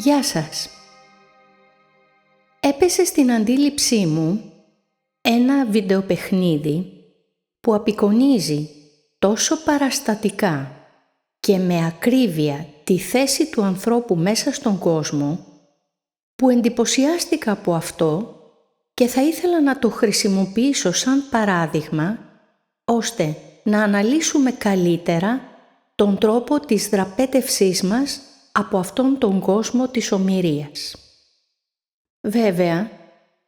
Γεια σας. Έπεσε στην αντίληψή μου ένα βιντεοπαιχνίδι που απεικονίζει τόσο παραστατικά και με ακρίβεια τη θέση του ανθρώπου μέσα στον κόσμο, που εντυπωσιάστηκα από αυτό και θα ήθελα να το χρησιμοποιήσω σαν παράδειγμα, ώστε να αναλύσουμε καλύτερα τον τρόπο της δραπέτευσής μας από αυτόν τον κόσμο της ομηρίας. Βέβαια,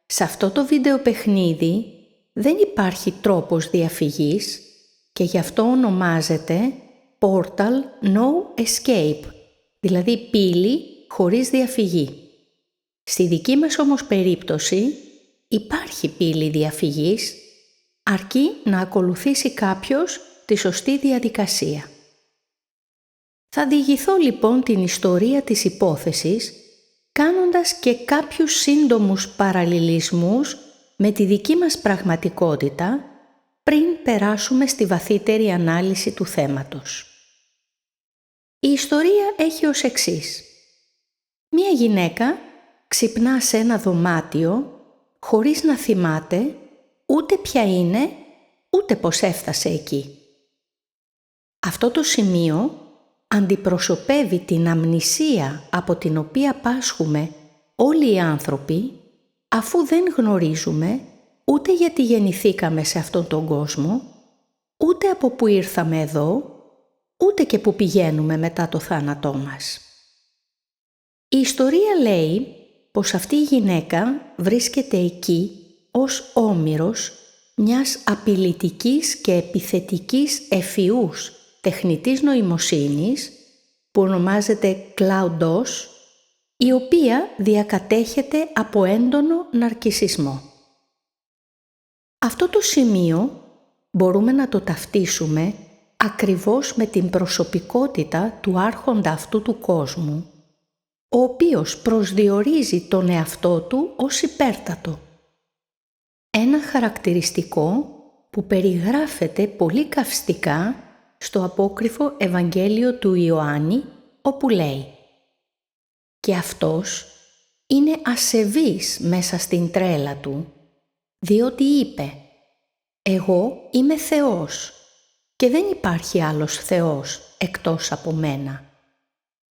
σε αυτό το βιντεοπαιχνίδι δεν υπάρχει τρόπος διαφυγής και γι' αυτό ονομάζεται Portal No Escape, δηλαδή πύλη χωρίς διαφυγή. Στη δική μας όμως περίπτωση υπάρχει πύλη διαφυγής, αρκεί να ακολουθήσει κάποιος τη σωστή διαδικασία. Θα διηγηθώ λοιπόν την ιστορία της υπόθεσης, κάνοντας και κάποιους σύντομους παραλληλισμούς με τη δική μας πραγματικότητα, πριν περάσουμε στη βαθύτερη ανάλυση του θέματος. Η ιστορία έχει ως εξής. Μία γυναίκα ξυπνά σε ένα δωμάτιο χωρίς να θυμάται ούτε ποια είναι, ούτε πώς έφτασε εκεί. Αυτό το σημείο αντιπροσωπεύει την αμνησία από την οποία πάσχουμε όλοι οι άνθρωποι, αφού δεν γνωρίζουμε ούτε γιατί γεννηθήκαμε σε αυτόν τον κόσμο, ούτε από πού ήρθαμε εδώ, ούτε και πού πηγαίνουμε μετά το θάνατό μας. Η ιστορία λέει πως αυτή η γυναίκα βρίσκεται εκεί ως όμηρος μιας απειλητικής και επιθετικής ευφυούς τεχνητής νοημοσύνης που ονομάζεται Cloud-DOS, η οποία διακατέχεται από έντονο ναρκισσισμό. Αυτό το σημείο μπορούμε να το ταυτίσουμε ακριβώς με την προσωπικότητα του άρχοντα αυτού του κόσμου, ο οποίος προσδιορίζει τον εαυτό του ως υπέρτατο. Ένα χαρακτηριστικό που περιγράφεται πολύ καυστικά στο απόκριφο Ευαγγέλιο του Ιωάννη, όπου λέει «Και αυτός είναι ασεβής μέσα στην τρέλα του, διότι είπε «Εγώ είμαι Θεός και δεν υπάρχει άλλος Θεός εκτός από μένα»,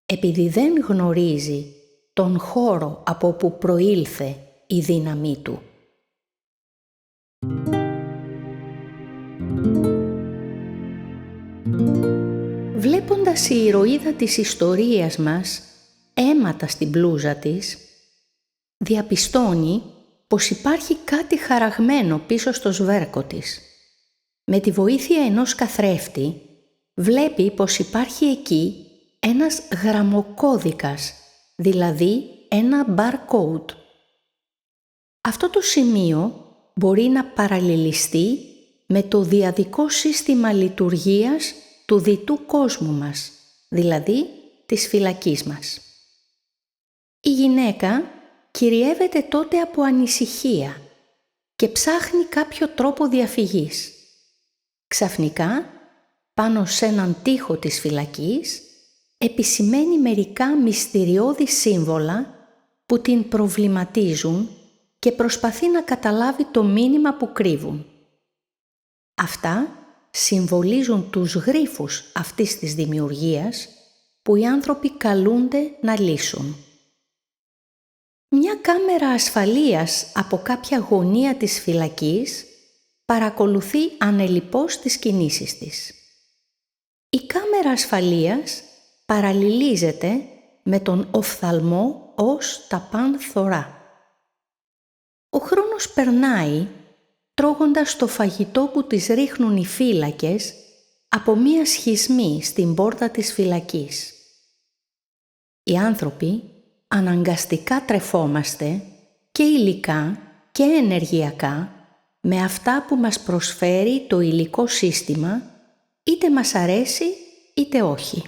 επειδή δεν γνωρίζει τον χώρο από που προήλθε η δύναμή του». Βλέποντας η ηρωίδα της ιστορίας μας αίματα στην μπλούζα της, διαπιστώνει πως υπάρχει κάτι χαραγμένο πίσω στο σβέρκο της. Με τη βοήθεια ενός καθρέφτη βλέπει πως υπάρχει εκεί ένας γραμμοκώδικας, δηλαδή ένα barcode. Αυτό το σημείο μπορεί να παραλληλιστεί με το διαδικό σύστημα λειτουργίας του διτού κόσμου μας, δηλαδή της φυλακής μας. Η γυναίκα κυριεύεται τότε από ανησυχία και ψάχνει κάποιο τρόπο διαφυγής. Ξαφνικά, πάνω σε έναν τοίχο της φυλακής, επισημαίνει μερικά μυστηριώδη σύμβολα που την προβληματίζουν και προσπαθεί να καταλάβει το μήνυμα που κρύβουν. Αυτά συμβολίζουν τους γρίφους αυτής της δημιουργίας που οι άνθρωποι καλούνται να λύσουν. Μια κάμερα ασφαλείας από κάποια γωνία της φυλακής παρακολουθεί ανελιπώς τις κινήσεις της. Η κάμερα ασφαλείας παραλληλίζεται με τον οφθαλμό ως τα πανθορά. Ο χρόνος περνάει τρώγοντας το φαγητό που τις ρίχνουν οι φύλακες από μία σχισμή στην πόρτα της φυλακής. Οι άνθρωποι αναγκαστικά τρεφόμαστε και υλικά και ενεργειακά με αυτά που μας προσφέρει το υλικό σύστημα, είτε μας αρέσει είτε όχι.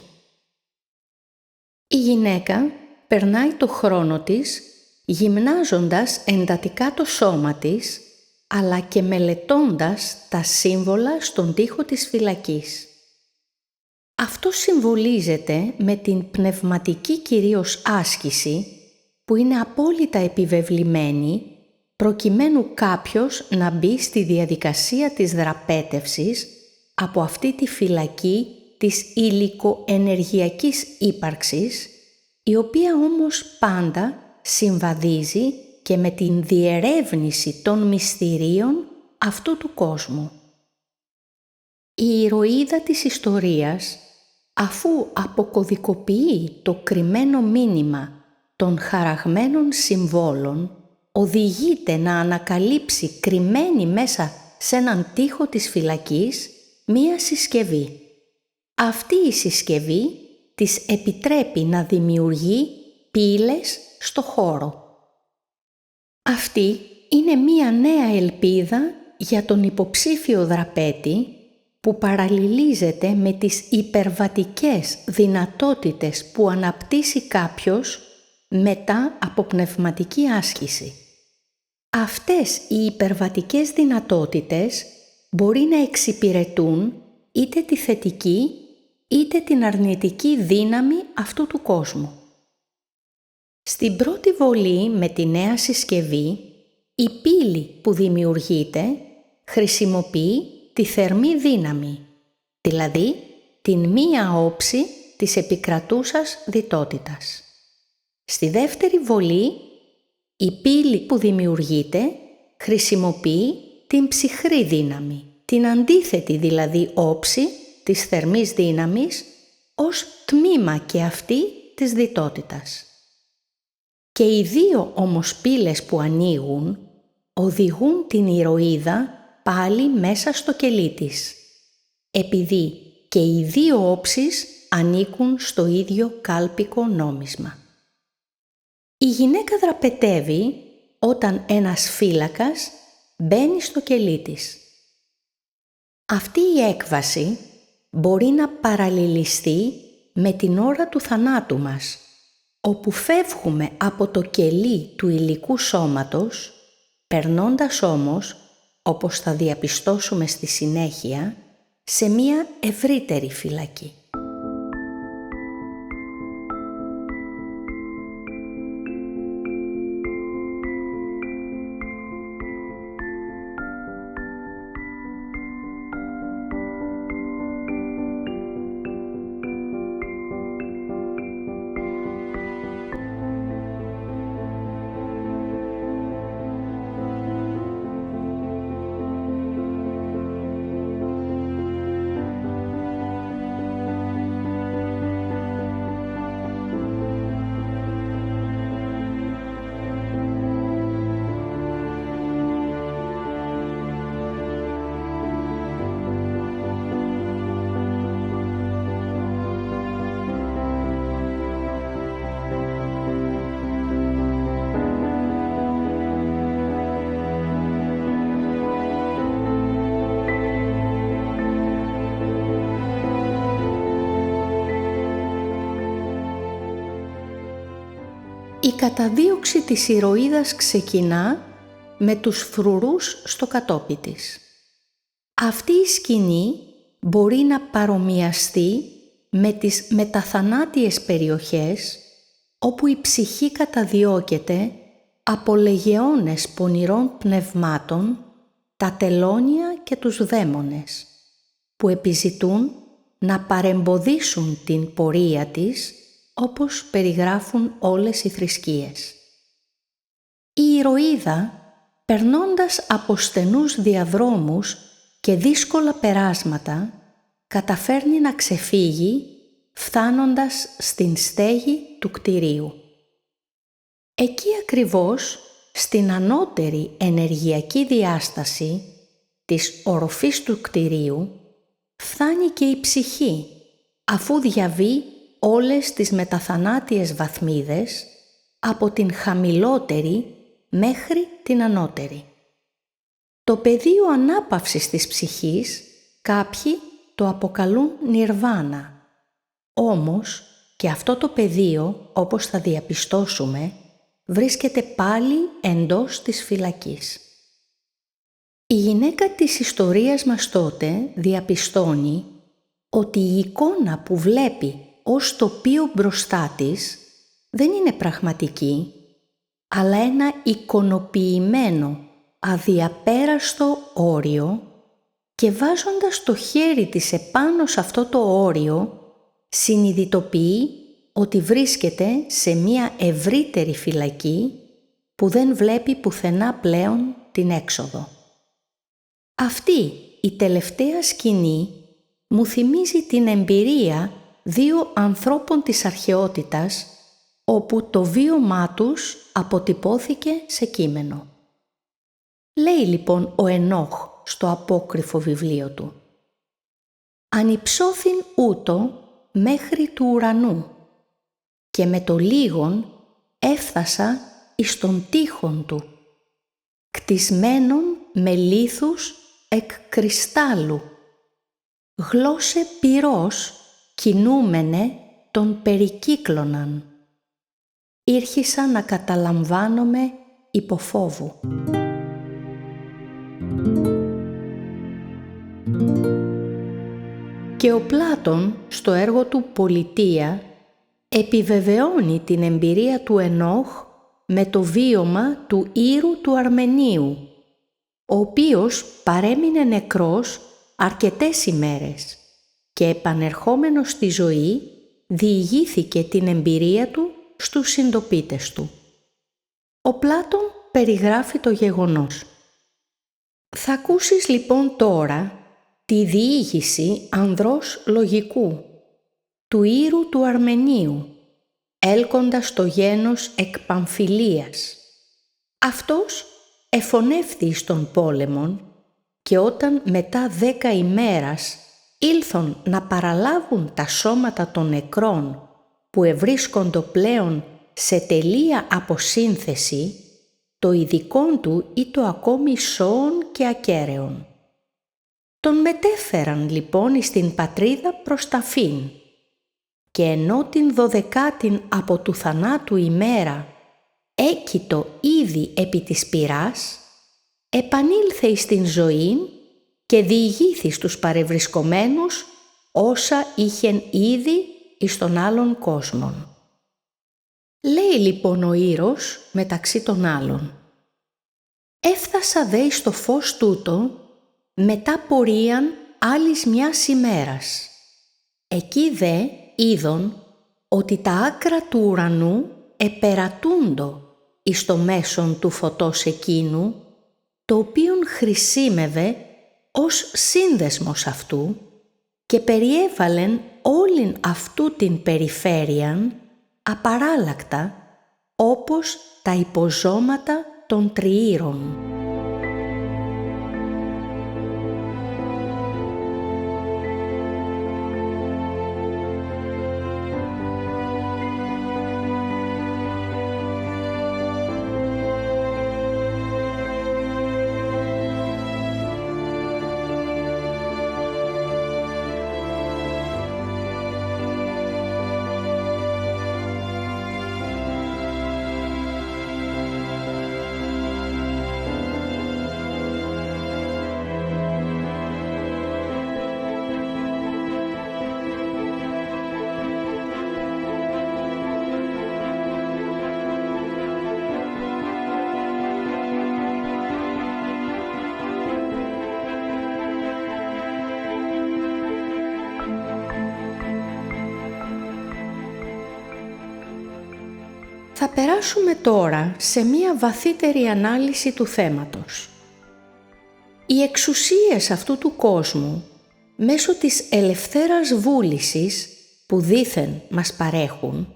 Η γυναίκα περνάει το χρόνο της γυμνάζοντας εντατικά το σώμα της, αλλά και μελετώντας τα σύμβολα στον τοίχο της φυλακής. Αυτό συμβολίζεται με την πνευματική κυρίως άσκηση που είναι απόλυτα επιβεβλημένη προκειμένου κάποιος να μπει στη διαδικασία της δραπέτευσης από αυτή τη φυλακή της υλικοενεργειακής ύπαρξης, η οποία όμως πάντα συμβαδίζει και με την διερεύνηση των μυστηρίων αυτού του κόσμου. Η ηρωίδα της ιστορίας, αφού αποκωδικοποιεί το κρυμμένο μήνυμα των χαραγμένων συμβόλων, οδηγείται να ανακαλύψει κρυμμένη μέσα σε έναν τοίχο της φυλακής μία συσκευή. Αυτή η συσκευή της επιτρέπει να δημιουργεί πύλες στο χώρο. Αυτή είναι μία νέα ελπίδα για τον υποψήφιο δραπέτη που παραλληλίζεται με τις υπερβατικές δυνατότητες που αναπτύσσει κάποιος μετά από πνευματική άσκηση. Αυτές οι υπερβατικές δυνατότητες μπορεί να εξυπηρετούν είτε τη θετική είτε την αρνητική δύναμη αυτού του κόσμου. Στην πρώτη βολή με τη νέα συσκευή, η πύλη που δημιουργείται χρησιμοποιεί τη θερμή δύναμη, δηλαδή την μία όψη της επικρατούσας διτότητας. Στη δεύτερη βολή, η πύλη που δημιουργείται χρησιμοποιεί την ψυχρή δύναμη, την αντίθετη δηλαδή όψη της θερμής δύναμης ως τμήμα και αυτή της διτότητας. Και οι δύο όμως πύλες που ανοίγουν οδηγούν την ηρωίδα πάλι μέσα στο κελί της, επειδή και οι δύο όψεις ανήκουν στο ίδιο κάλπικο νόμισμα. Η γυναίκα δραπετεύει όταν ένας φύλακας μπαίνει στο κελί της. Αυτή η έκβαση μπορεί να παραλληλιστεί με την ώρα του θανάτου μας, όπου φεύγουμε από το κελί του υλικού σώματος, περνώντας όμως, όπως θα διαπιστώσουμε στη συνέχεια, σε μία ευρύτερη φυλακή. Η καταδίωξη της ηρωίδας ξεκινά με τους φρουρούς στο κατόπι της. Αυτή η σκηνή μπορεί να παρομοιαστεί με τις μεταθανάτιες περιοχές όπου η ψυχή καταδιώκεται από λεγεώνες πονηρών πνευμάτων, τα τελώνια και τους δαίμονες, που επιζητούν να παρεμποδίσουν την πορεία της, όπως περιγράφουν όλες οι θρησκείες. Η ηρωίδα, περνώντας από στενούς διαδρόμους και δύσκολα περάσματα, καταφέρνει να ξεφύγει, φτάνοντας στην στέγη του κτηρίου. Εκεί ακριβώς, στην ανώτερη ενεργειακή διάσταση της οροφής του κτηρίου, φτάνει και η ψυχή, αφού διαβεί όλες τις μεταθανάτιες βαθμίδες από την χαμηλότερη μέχρι την ανώτερη. Το πεδίο ανάπαυσης της ψυχής κάποιοι το αποκαλούν νιρβάνα. Όμως και αυτό το πεδίο, όπως θα διαπιστώσουμε, βρίσκεται πάλι εντός της φυλακής. Η γυναίκα της ιστορίας μας τότε διαπιστώνει ότι η εικόνα που βλέπει ως τοπίο μπροστά της δεν είναι πραγματική, αλλά ένα εικονοποιημένο, αδιαπέραστο όριο, και βάζοντας το χέρι της επάνω σε αυτό το όριο, συνειδητοποιεί ότι βρίσκεται σε μία ευρύτερη φυλακή που δεν βλέπει πουθενά πλέον την έξοδο. Αυτή η τελευταία σκηνή μου θυμίζει την εμπειρία δύο ανθρώπων της αρχαιότητας, όπου το βίωμά τους αποτυπώθηκε σε κείμενο. Λέει λοιπόν ο Ενόχ στο απόκρυφο βιβλίο του: «Ανυψώθην ούτω μέχρι του ουρανού και με το λίγον έφθασα εις τον τείχον του, κτισμένον με λίθους εκ κρυστάλλου, γλώσσε πυρός κινούμενε τον περικύκλωναν. Ήρχισα να καταλαμβάνομαι υπό φόβου». Και ο Πλάτων στο έργο του «Πολιτεία» επιβεβαιώνει την εμπειρία του Ενόχ με το βίωμα του Ήρου του Αρμενίου, ο οποίος παρέμεινε νεκρός αρκετές ημέρες και επανερχόμενος στη ζωή διηγήθηκε την εμπειρία του στους συντοπίτες του. Ο Πλάτων περιγράφει το γεγονός. Θα ακούσεις λοιπόν τώρα τη διήγηση ανδρός λογικού του Ήρου του Αρμενίου, έλκοντας το γένος εκ Παμφιλίας. Αυτός εφωνεύθη στον πόλεμον και όταν μετά 10 ημέρας ήλθον να παραλάβουν τα σώματα των νεκρών που ευρίσκοντο πλέον σε τελεία αποσύνθεση, το ειδικόν του ή το ακόμη σώων και ακέραιων. Τον μετέφεραν λοιπόν στην πατρίδα προς ταφήν και ενώ την 12η από του θανάτου ημέρα έκειτο ήδη επί της πυράς, επανήλθε εις την ζωή και διηγήθη στους παρευρισκομένους όσα είχεν ήδη εις τον άλλον κόσμον. Λέει λοιπόν ο Ήρος μεταξύ των άλλων: «Έφθασα δε εις το φως τούτο μετά πορείαν άλλης μιας ημέρας. Εκεί δε είδον ότι τα άκρα του ουρανού επερατούντο εις το μέσον του φωτός εκείνου, το οποίον χρησίμευε ως σύνδεσμος αυτού και περιέβαλεν όλην αυτού την περιφέρειαν απαράλλακτα όπως τα υποζώματα των τριήρων». Θα περάσουμε τώρα σε μία βαθύτερη ανάλυση του θέματος. Οι εξουσίες αυτού του κόσμου, μέσω της ελευθέρας βούλησης που δήθεν μας παρέχουν,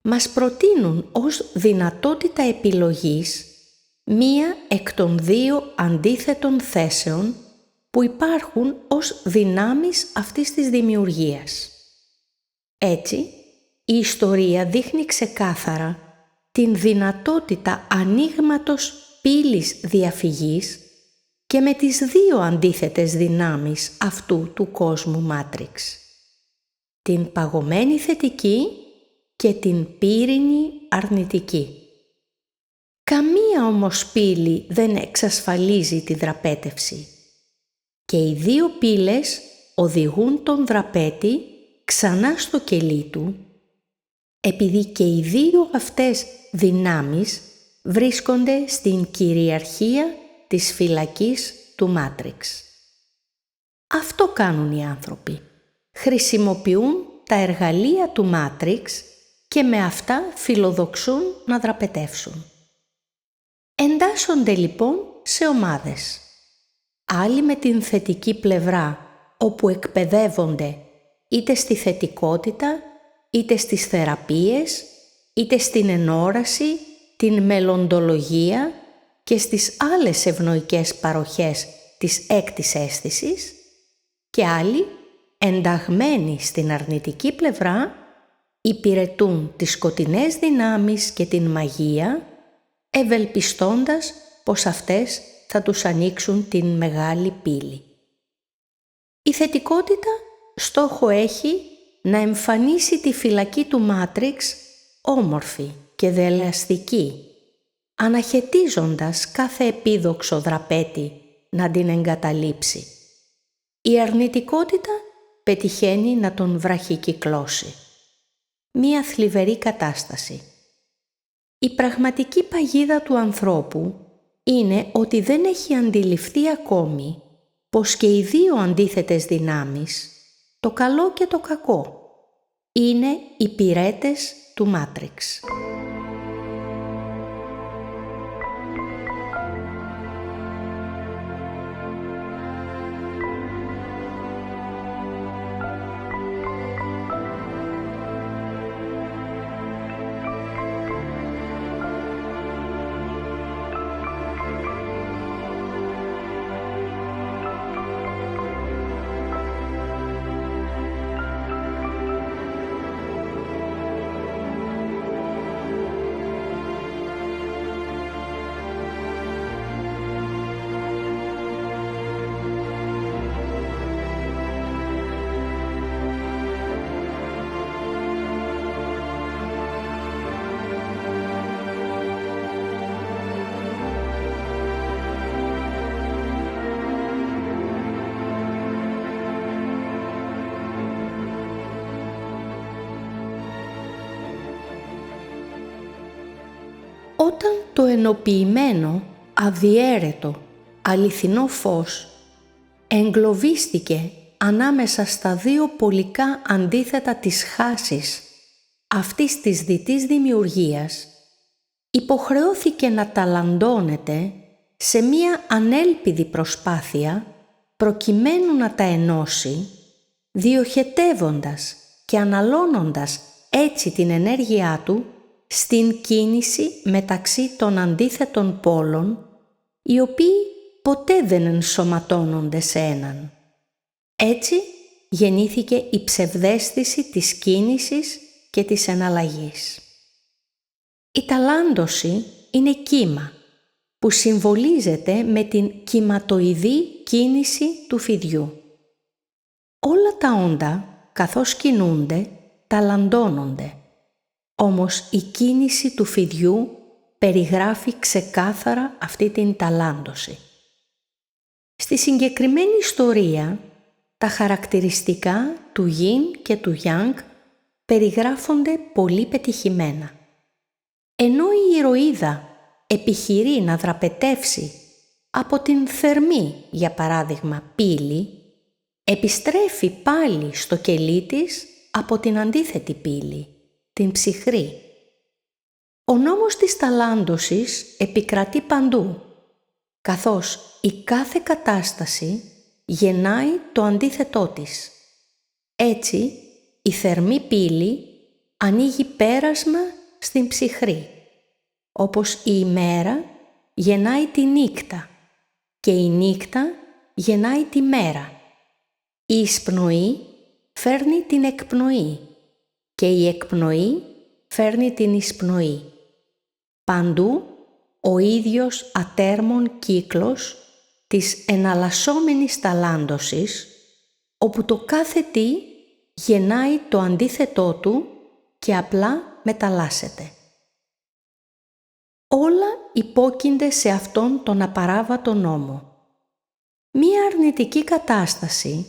μας προτείνουν ως δυνατότητα επιλογής μία εκ των δύο αντίθετων θέσεων που υπάρχουν ως δυνάμεις αυτής της δημιουργίας. Έτσι, η ιστορία δείχνει ξεκάθαρα την δυνατότητα ανοίγματος πύλης διαφυγής και με τις δύο αντίθετες δυνάμεις αυτού του κόσμου μάτριξ. Την παγωμένη θετική και την πύρινη αρνητική. Καμία όμως πύλη δεν εξασφαλίζει τη δραπέτευση και οι δύο πύλες οδηγούν τον δραπέτη ξανά στο κελί του, επειδή και οι δύο αυτές δυνάμεις βρίσκονται στην κυριαρχία της φυλακής του Μάτριξ. Αυτό κάνουν οι άνθρωποι. Χρησιμοποιούν τα εργαλεία του Μάτριξ και με αυτά φιλοδοξούν να δραπετεύσουν. Εντάσσονται λοιπόν σε ομάδες. Άλλοι με την θετική πλευρά, όπου εκπαιδεύονται είτε στη θετικότητα, είτε στις θεραπείες, είτε στην ενόραση, την μελλοντολογία και στις άλλες ευνοϊκές παροχές της έκτης αίσθησης, και άλλοι, ενταγμένοι στην αρνητική πλευρά, υπηρετούν τις σκοτεινές δυνάμεις και την μαγεία, ευελπιστώντας πως αυτές θα τους ανοίξουν την μεγάλη πύλη. Η θετικότητα στόχο έχει να εμφανίσει τη φυλακή του Μάτριξ όμορφη και δελεαστική, αναχαιτίζοντας κάθε επίδοξο δραπέτη να την εγκαταλείψει. Η αρνητικότητα πετυχαίνει να τον βραχικυκλώσει. Μία θλιβερή κατάσταση. Η πραγματική παγίδα του ανθρώπου είναι ότι δεν έχει αντιληφθεί ακόμη πως και οι δύο αντίθετες δυνάμεις, το καλό και το κακό, είναι υπηρέτες του Μάτριξ. Όταν το ενοποιημένο, αδιέρετο, αληθινό φως εγκλωβίστηκε ανάμεσα στα δύο πολικά αντίθετα της χάσης αυτής της διτής δημιουργίας, υποχρεώθηκε να ταλαντώνεται σε μία ανέλπιδη προσπάθεια προκειμένου να τα ενώσει, διοχετεύοντας και αναλώνοντας έτσι την ενέργειά του στην κίνηση μεταξύ των αντίθετων πόλων, οι οποίοι ποτέ δεν ενσωματώνονται σε έναν. Έτσι γεννήθηκε η ψευδαίσθηση της κίνησης και της εναλλαγής. Η ταλάντωση είναι κύμα που συμβολίζεται με την κυματοειδή κίνηση του φιδιού. Όλα τα όντα, καθώς κινούνται, ταλαντώνονται. Όμως η κίνηση του φιδιού περιγράφει ξεκάθαρα αυτή την ταλάντωση. Στη συγκεκριμένη ιστορία, τα χαρακτηριστικά του Yin και του Yang περιγράφονται πολύ πετυχημένα. Ενώ η ηρωίδα επιχειρεί να δραπετεύσει από την θερμή, για παράδειγμα, πύλη, επιστρέφει πάλι στο κελί της από την αντίθετη πύλη, την ψυχρή. Ο νόμος της ταλάντωσης επικρατεί παντού, καθώς η κάθε κατάσταση γεννάει το αντίθετό της. Έτσι, η θερμή πύλη ανοίγει πέρασμα στην ψυχρή, όπως η ημέρα γεννάει τη νύχτα και η νύχτα γεννάει τη μέρα. Η εισπνοή φέρνει την εκπνοή και η εκπνοή φέρνει την εισπνοή. Παντού ο ίδιος ατέρμον κύκλος της εναλλασσόμενης ταλάντωσης, όπου το κάθε τι γεννάει το αντίθετό του και απλά μεταλλάσσεται. Όλα υπόκεινται σε αυτόν τον απαράβατο νόμο. Μία αρνητική κατάσταση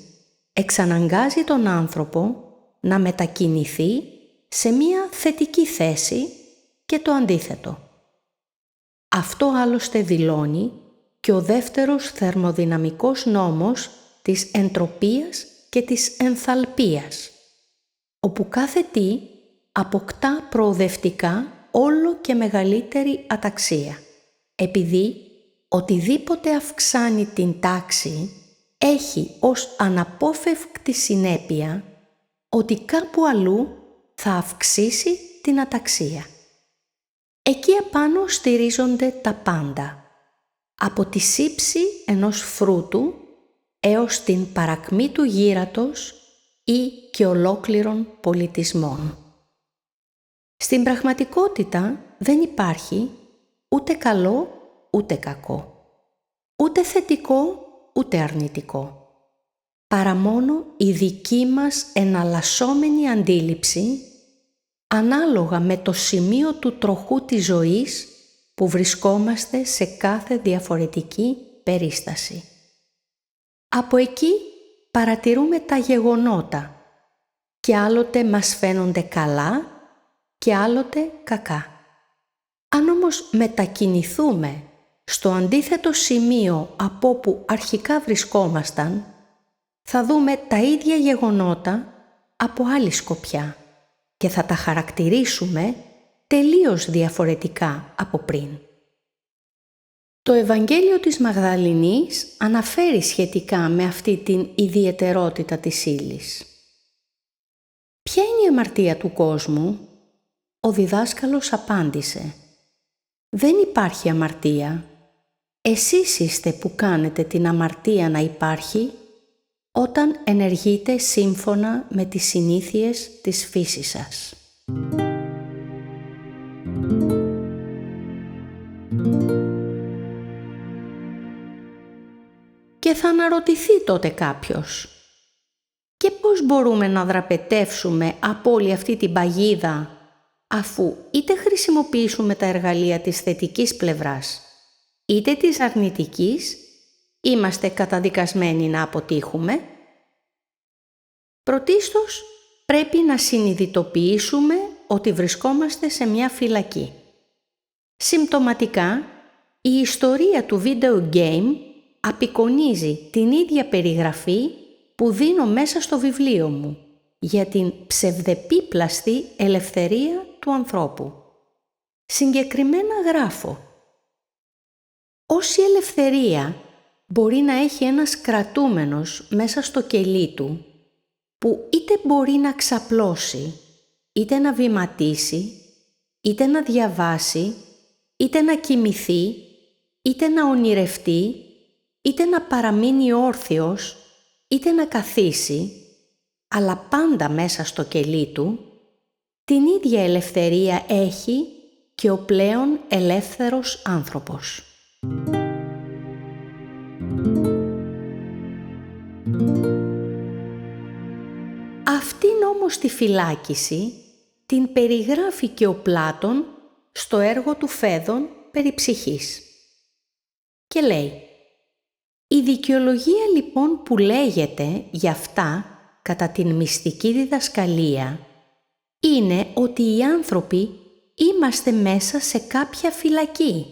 εξαναγκάζει τον άνθρωπο να μετακινηθεί σε μία θετική θέση και το αντίθετο. Αυτό άλλωστε δηλώνει και ο δεύτερος θερμοδυναμικός νόμος της εντροπίας και της ενθαλπίας, όπου κάθε τι αποκτά προοδευτικά όλο και μεγαλύτερη αταξία, επειδή οτιδήποτε αυξάνει την τάξη έχει ως αναπόφευκτη συνέπεια ότι κάπου αλλού θα αυξήσει την αταξία. Εκεί απάνω στηρίζονται τα πάντα, από τη σύψη ενός φρούτου έως την παρακμή του γύρατος ή και ολόκληρων πολιτισμών. Στην πραγματικότητα δεν υπάρχει ούτε καλό ούτε κακό, ούτε θετικό ούτε αρνητικό, παρά μόνο η δική μας εναλλασσόμενη αντίληψη ανάλογα με το σημείο του τροχού της ζωής που βρισκόμαστε σε κάθε διαφορετική περίσταση. Από εκεί παρατηρούμε τα γεγονότα και άλλοτε μας φαίνονται καλά και άλλοτε κακά. Αν όμως μετακινηθούμε στο αντίθετο σημείο από όπου αρχικά βρισκόμασταν, θα δούμε τα ίδια γεγονότα από άλλη σκοπιά και θα τα χαρακτηρίσουμε τελείως διαφορετικά από πριν. Το Ευαγγέλιο της Μαγδαληνής αναφέρει σχετικά με αυτή την ιδιαιτερότητα της ύλης. Ποια είναι η αμαρτία του κόσμου? Ο διδάσκαλος απάντησε: δεν υπάρχει αμαρτία. Εσείς είστε που κάνετε την αμαρτία να υπάρχει όταν ενεργείτε σύμφωνα με τις συνήθειες της φύσης σας. Και θα αναρωτηθεί τότε κάποιος: και πώς μπορούμε να δραπετεύσουμε από όλη αυτή την παγίδα, αφού είτε χρησιμοποιήσουμε τα εργαλεία της θετικής πλευράς, είτε της αρνητικής, είμαστε καταδικασμένοι να αποτύχουμε? Πρωτίστως, πρέπει να συνειδητοποιήσουμε ότι βρισκόμαστε σε μια φυλακή. Συμπτωματικά, η ιστορία του video game απεικονίζει την ίδια περιγραφή που δίνω μέσα στο βιβλίο μου για την ψευδεπίπλαστη ελευθερία του ανθρώπου. Συγκεκριμένα γράφω: όση ελευθερία μπορεί να έχει ένας κρατούμενος μέσα στο κελί του, που είτε μπορεί να ξαπλώσει, είτε να βηματίσει, είτε να διαβάσει, είτε να κοιμηθεί, είτε να ονειρευτεί, είτε να παραμείνει όρθιος, είτε να καθίσει, αλλά πάντα μέσα στο κελί του, την ίδια ελευθερία έχει και ο πλέον ελεύθερος άνθρωπος. Αυτήν όμως τη φυλάκιση την περιγράφει και ο Πλάτων στο έργο του Φέδων περί ψυχής. Και λέει: η δικαιολογία λοιπόν που λέγεται για αυτά κατά την μυστική διδασκαλία είναι ότι οι άνθρωποι είμαστε μέσα σε κάποια φυλακή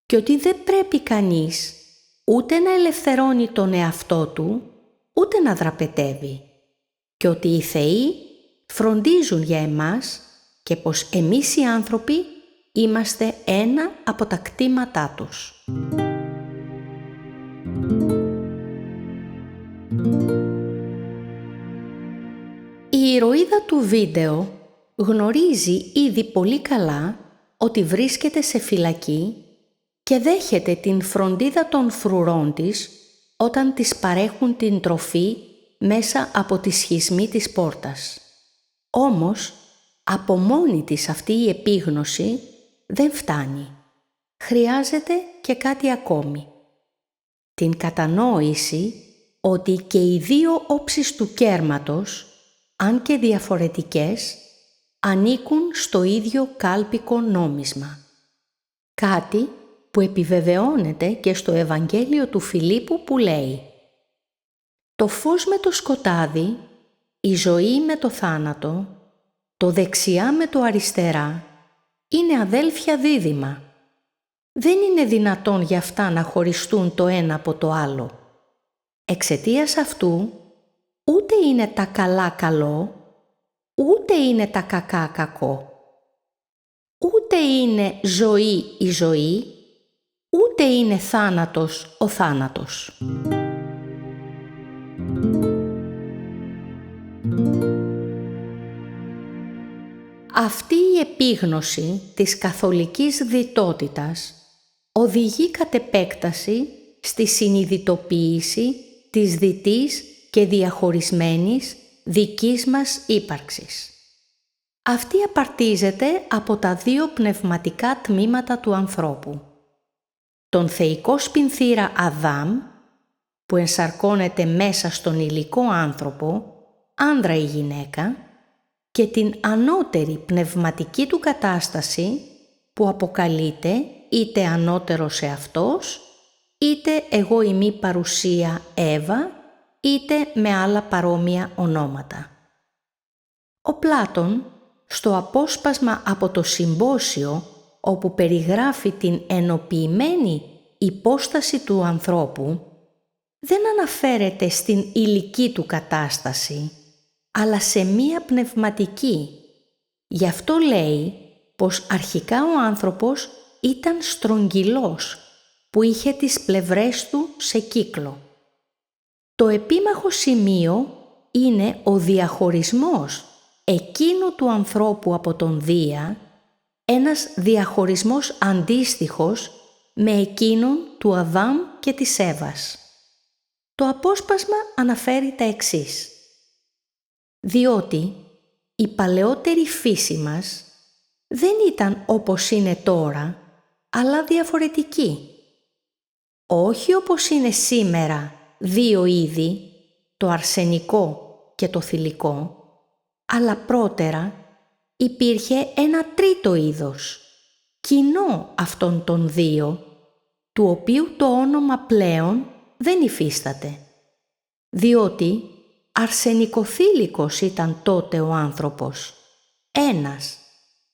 και ότι δεν πρέπει κανείς ούτε να ελευθερώνει τον εαυτό του, ούτε να δραπετεύει, και ότι οι θεοί φροντίζουν για εμάς και πως εμείς οι άνθρωποι είμαστε ένα από τα κτήματά τους. Η ηρωίδα του βίντεο γνωρίζει ήδη πολύ καλά ότι βρίσκεται σε φυλακή και δέχεται την φροντίδα των φρουρών της όταν της παρέχουν την τροφή μέσα από τη σχισμή της πόρτας. Όμως, από μόνη της αυτή η επίγνωση δεν φτάνει. Χρειάζεται και κάτι ακόμη. Την κατανόηση ότι και οι δύο όψεις του κέρματος, αν και διαφορετικές, ανήκουν στο ίδιο κάλπικο νόμισμα. Κάτι που επιβεβαιώνεται και στο Ευαγγέλιο του Φιλίππου που λέει: Το φως με το σκοτάδι, η ζωή με το θάνατο, το δεξιά με το αριστερά, είναι αδέλφια δίδυμα. Δεν είναι δυνατόν για αυτά να χωριστούν το ένα από το άλλο. Εξαιτίας αυτού, ούτε είναι τα καλά καλό, ούτε είναι τα κακά κακό. Ούτε είναι ζωή η ζωή, ούτε είναι θάνατος ο θάνατος. Αυτή η επίγνωση της καθολικής διτότητας οδηγεί κατ' επέκταση στη συνειδητοποίηση της διτής και διαχωρισμένης δικής μας ύπαρξης. Αυτή απαρτίζεται από τα δύο πνευματικά τμήματα του ανθρώπου. Τον θεϊκό σπινθήρα Αδάμ, που ενσαρκώνεται μέσα στον υλικό άνθρωπο, άνδρα ή γυναίκα, και την ανώτερη πνευματική του κατάσταση που αποκαλείται είτε ανώτερος εαυτός, είτε εγώ ημί παρουσία Εύα, είτε με άλλα παρόμοια ονόματα. Ο Πλάτων, στο απόσπασμα από το Συμπόσιο, όπου περιγράφει την ενοποιημένη υπόσταση του ανθρώπου, δεν αναφέρεται στην υλική του κατάσταση, αλλά σε μία πνευματική. Γι' αυτό λέει πως αρχικά ο άνθρωπος ήταν στρογγυλός, που είχε τις πλευρές του σε κύκλο. Το επίμαχο σημείο είναι ο διαχωρισμός εκείνου του ανθρώπου από τον Δία, ένας διαχωρισμός αντίστοιχος με εκείνον του Αδάμ και της Εύας. Το απόσπασμα αναφέρει τα εξής. Διότι η παλαιότερη φύση μας δεν ήταν όπως είναι τώρα, αλλά διαφορετική. Όχι όπως είναι σήμερα δύο είδη, το αρσενικό και το θηλυκό, αλλά πρώτερα υπήρχε ένα τρίτο είδος, κοινό αυτών των δύο, του οποίου το όνομα πλέον δεν υφίσταται, διότι αρσενικοθήλικος ήταν τότε ο άνθρωπος, ένας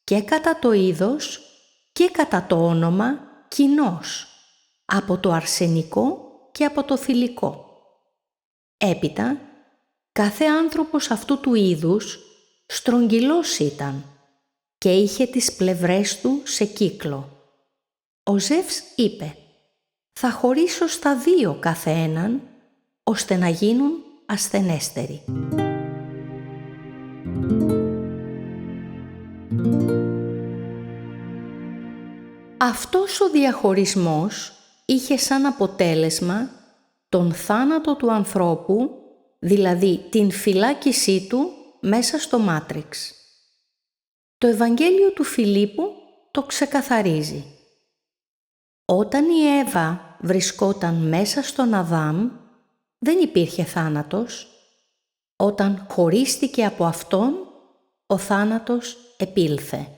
και κατά το είδος και κατά το όνομα κοινός, από το αρσενικό και από το θηλυκό. Έπειτα, κάθε άνθρωπος αυτού του είδους στρογγυλός ήταν και είχε τις πλευρές του σε κύκλο. Ο Ζεύς είπε «Θα χωρίσω στα δύο κάθε έναν, ώστε να γίνουν ασθενέστεροι». Αυτός ο διαχωρισμός είχε σαν αποτέλεσμα τον θάνατο του ανθρώπου, δηλαδή την φυλάκισή του μέσα στο μάτριξ. Το Ευαγγέλιο του Φιλίππου το ξεκαθαρίζει. Όταν η Εύα βρισκόταν μέσα στον Αδάμ, δεν υπήρχε θάνατος. Όταν χωρίστηκε από αυτόν, ο θάνατος επήλθε.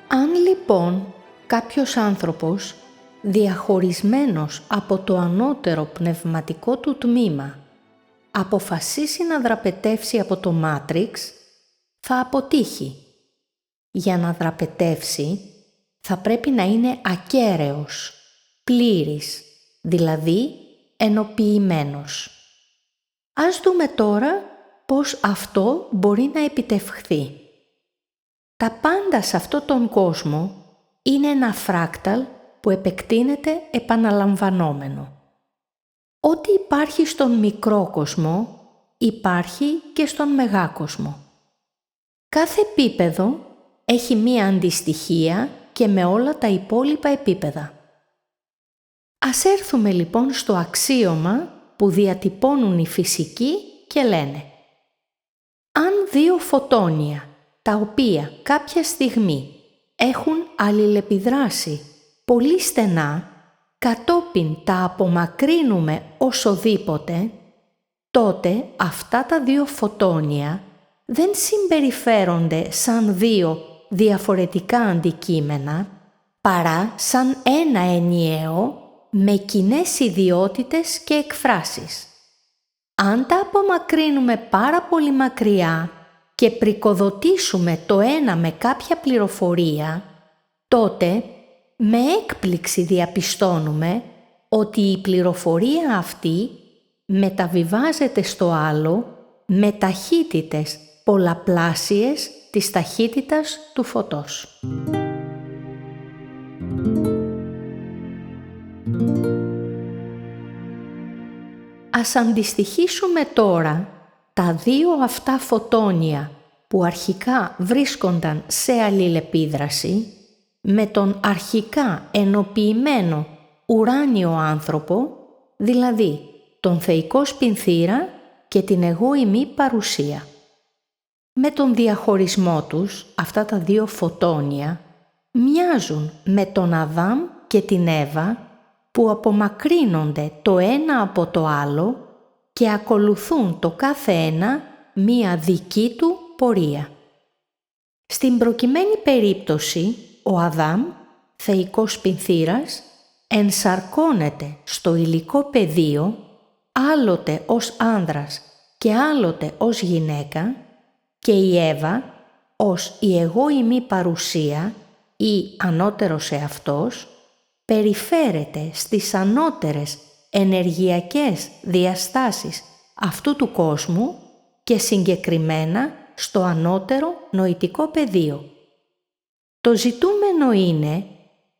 Αν λοιπόν κάποιος άνθρωπος, διαχωρισμένος από το ανώτερο πνευματικό του τμήμα, αποφασίσει να δραπετεύσει από το μάτριξ, θα αποτύχει. Για να δραπετεύσει, θα πρέπει να είναι ακέραιος, πλήρης, δηλαδή ενοποιημένος. Ας δούμε τώρα πώς αυτό μπορεί να επιτευχθεί. Τα πάντα σε αυτόν τον κόσμο είναι ένα φράκταλ που επεκτείνεται επαναλαμβανόμενο. Ό,τι υπάρχει στον μικρό κόσμο υπάρχει και στον μεγά κόσμο. Κάθε επίπεδο έχει μία αντιστοιχεία και με όλα τα υπόλοιπα επίπεδα. Ας έρθουμε λοιπόν στο αξίωμα που διατυπώνουν οι φυσικοί και λένε: αν δύο φωτόνια, τα οποία κάποια στιγμή έχουν αλληλεπιδράσει πολύ στενά, κατόπιν τα απομακρύνουμε οσοδήποτε, τότε αυτά τα δύο φωτόνια δεν συμπεριφέρονται σαν δύο διαφορετικά αντικείμενα, παρά σαν ένα ενιαίο με κοινές ιδιότητες και εκφράσεις. Αν τα απομακρύνουμε πάρα πολύ μακριά και πρικοδοτήσουμε το ένα με κάποια πληροφορία, τότε με έκπληξη διαπιστώνουμε ότι η πληροφορία αυτή μεταβιβάζεται στο άλλο με ταχύτητες πολλαπλάσιες της ταχύτητας του φωτός. Ας αντιστοιχίσουμε τώρα τα δύο αυτά φωτόνια που αρχικά βρίσκονταν σε αλληλεπίδραση με τον αρχικά ενοποιημένο ουράνιο άνθρωπο, δηλαδή τον θεϊκό σπινθήρα και την εγώιμη παρουσία. Με τον διαχωρισμό τους, αυτά τα δύο φωτόνια μοιάζουν με τον Αδάμ και την Εύα που απομακρύνονται το ένα από το άλλο και ακολουθούν το κάθε ένα μία δική του πορεία. Στην προκειμένη περίπτωση, ο Αδάμ, θεϊκός σπινθήρας, ενσαρκώνεται στο υλικό πεδίο, άλλοτε ως άνδρας και άλλοτε ως γυναίκα, και η Εύα ως η εγώιμη παρουσία ή ανώτερος εαυτός, περιφέρεται στις ανώτερες ενεργειακές διαστάσεις αυτού του κόσμου και συγκεκριμένα στο ανώτερο νοητικό πεδίο. Το ζητούμενο είναι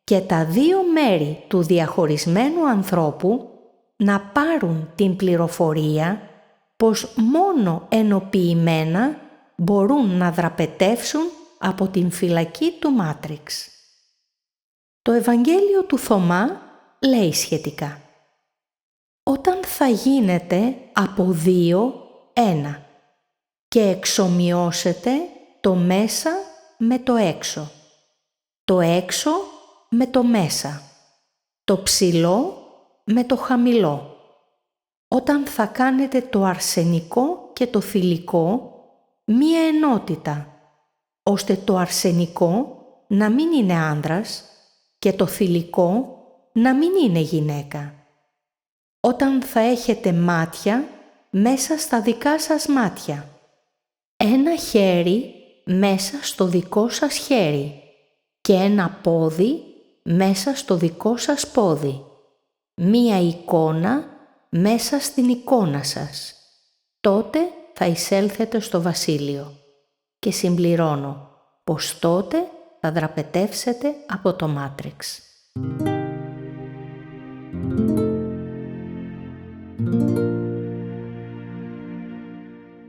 και τα δύο μέρη του διαχωρισμένου ανθρώπου να πάρουν την πληροφορία πως μόνο ενοποιημένα μπορούν να δραπετεύσουν από την φυλακή του Μάτριξ. Το Ευαγγέλιο του Θωμά λέει σχετικά: «Όταν θα γίνετε από δύο ένα και εξομοιώσετε το μέσα με το έξω, το έξω με το μέσα, το ψηλό με το χαμηλό, όταν θα κάνετε το αρσενικό και το θηλυκό μία ενότητα, ώστε το αρσενικό να μην είναι άνδρας και το θηλυκό να μην είναι γυναίκα. Όταν θα έχετε μάτια μέσα στα δικά σας μάτια, ένα χέρι μέσα στο δικό σας χέρι και ένα πόδι μέσα στο δικό σας πόδι, μία εικόνα μέσα στην εικόνα σας, τότε θα εισέλθετε στο βασίλειο. Και συμπληρώνω πως τότε θα δραπετεύσετε από το Μάτριξ».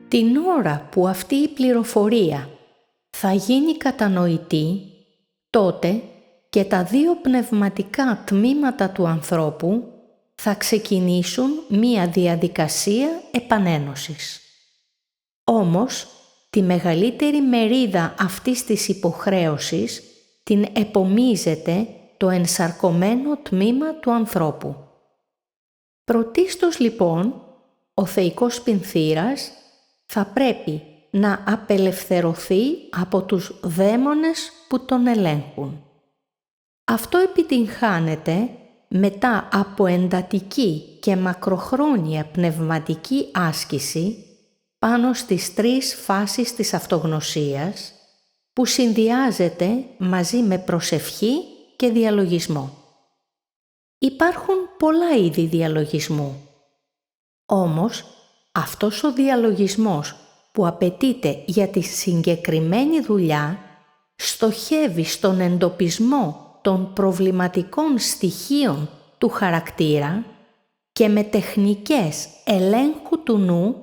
Την ώρα που αυτή η πληροφορία θα γίνει κατανοητή, τότε και τα δύο πνευματικά τμήματα του ανθρώπου θα ξεκινήσουν μία διαδικασία επανένωσης. Όμως, τη μεγαλύτερη μερίδα αυτής της υποχρέωσης την επομίζεται το ενσαρκωμένο τμήμα του ανθρώπου. Πρωτίστως λοιπόν, ο θεϊκός σπινθήρας θα πρέπει να απελευθερωθεί από τους δαίμονες που τον ελέγχουν. Αυτό επιτυγχάνεται μετά από εντατική και μακροχρόνια πνευματική άσκηση πάνω στις 3 φάσεις της αυτογνωσίας που συνδυάζεται μαζί με προσευχή και διαλογισμό. Υπάρχουν πολλά είδη διαλογισμού. Όμως, αυτός ο διαλογισμός που απαιτείται για τη συγκεκριμένη δουλειά στοχεύει στον εντοπισμό των προβληματικών στοιχείων του χαρακτήρα και με τεχνικές ελέγχου του νου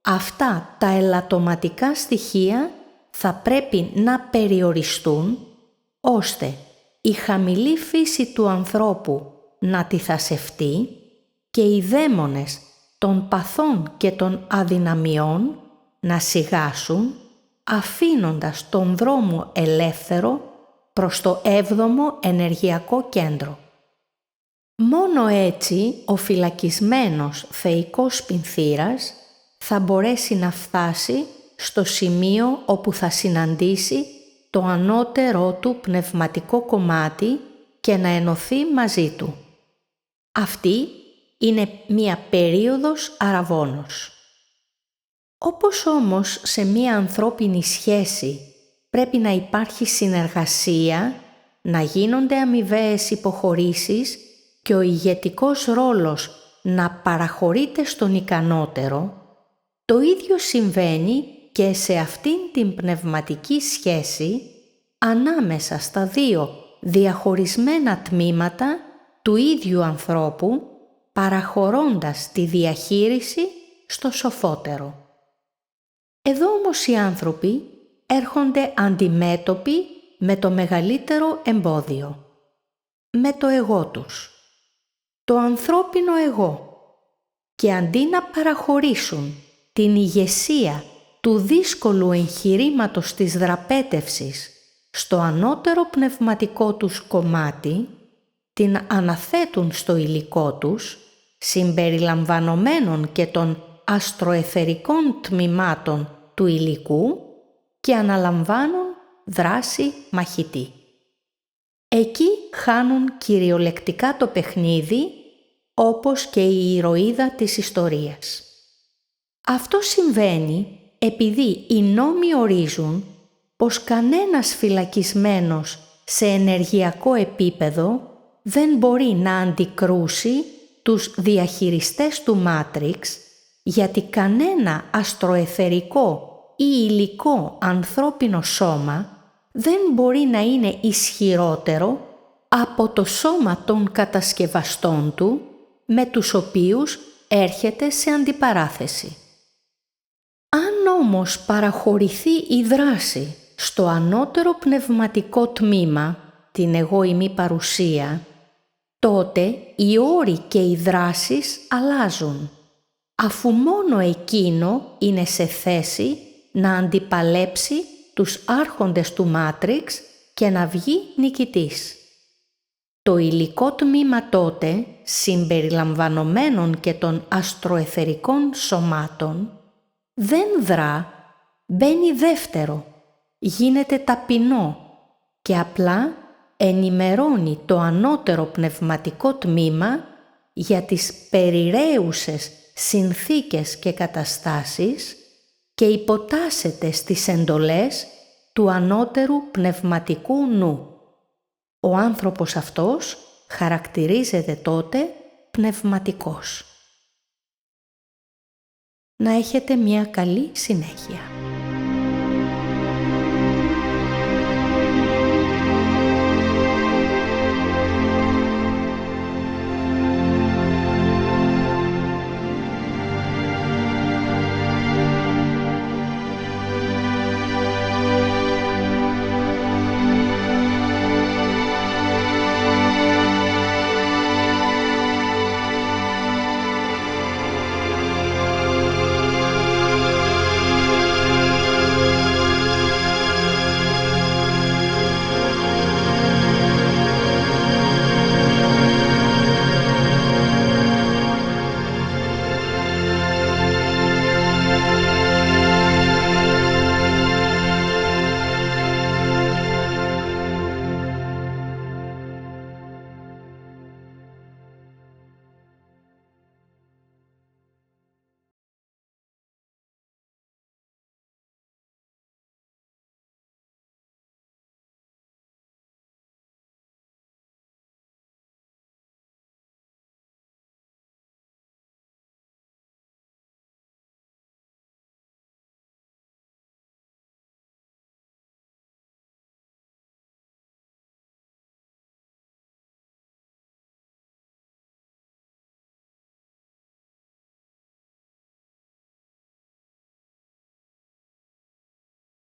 αυτά τα ελαττωματικά στοιχεία θα πρέπει να περιοριστούν ώστε η χαμηλή φύση του ανθρώπου να τιθασευτεί και οι δαίμονες των παθών και των αδυναμιών να σιγάσουν, αφήνοντας τον δρόμο ελεύθερο προς το 7ο ενεργειακό κέντρο. Μόνο έτσι ο φυλακισμένος θεϊκός πινθύρας θα μπορέσει να φτάσει στο σημείο όπου θα συναντήσει το ανώτερό του πνευματικό κομμάτι και να ενωθεί μαζί του. Αυτή είναι μία περίοδος αραβώνος. Όπως όμως σε μία ανθρώπινη σχέση πρέπει να υπάρχει συνεργασία, να γίνονται αμοιβαίες υποχωρήσεις και ο ηγετικός ρόλος να παραχωρείται στον ικανότερο, το ίδιο συμβαίνει και σε αυτήν την πνευματική σχέση ανάμεσα στα δύο διαχωρισμένα τμήματα του ίδιου ανθρώπου, παραχωρώντας τη διαχείριση στο σοφότερο. Εδώ όμως οι άνθρωποι έρχονται αντιμέτωποι με το μεγαλύτερο εμπόδιο, με το εγώ τους, το ανθρώπινο εγώ, και αντί να παραχωρήσουν την ηγεσία του δύσκολου εγχειρήματος της δραπέτευσης στο ανώτερο πνευματικό τους κομμάτι, την αναθέτουν στο υλικό τους, συμπεριλαμβανομένων και των αστροεθερικών τμήματων του υλικού, και αναλαμβάνουν δράση μαχητή. Εκεί χάνουν κυριολεκτικά το παιχνίδι, όπως και η ηρωίδα της ιστορίας. Αυτό συμβαίνει επειδή οι νόμοι ορίζουν πως κανένας φυλακισμένος σε ενεργειακό επίπεδο δεν μπορεί να αντικρούσει τους διαχειριστές του Μάτριξ, γιατί κανένα αστροεθερικό ή υλικό ανθρώπινο σώμα δεν μπορεί να είναι ισχυρότερο από το σώμα των κατασκευαστών του, με τους οποίους έρχεται σε αντιπαράθεση. Αν όμως παραχωρηθεί η δράση στο ανώτερο πνευματικό τμήμα, την εγώιμη παρουσία, τότε οι όροι και οι δράσεις αλλάζουν, αφού μόνο εκείνο είναι σε θέση να αντιπαλέψει τους άρχοντες του Μάτριξ και να βγει νικητής. Το υλικό τμήμα τότε, συμπεριλαμβανομένων και των αστροεθερικών σωμάτων, δεν δρά, μπαίνει δεύτερο, γίνεται ταπεινό και απλά ενημερώνει το ανώτερο πνευματικό τμήμα για τις περιραίουσες συνθήκες και καταστάσεις και υποτάσσεται στις εντολές του ανώτερου πνευματικού νου. Ο άνθρωπος αυτός χαρακτηρίζεται τότε πνευματικός. Να έχετε μια καλή συνέχεια.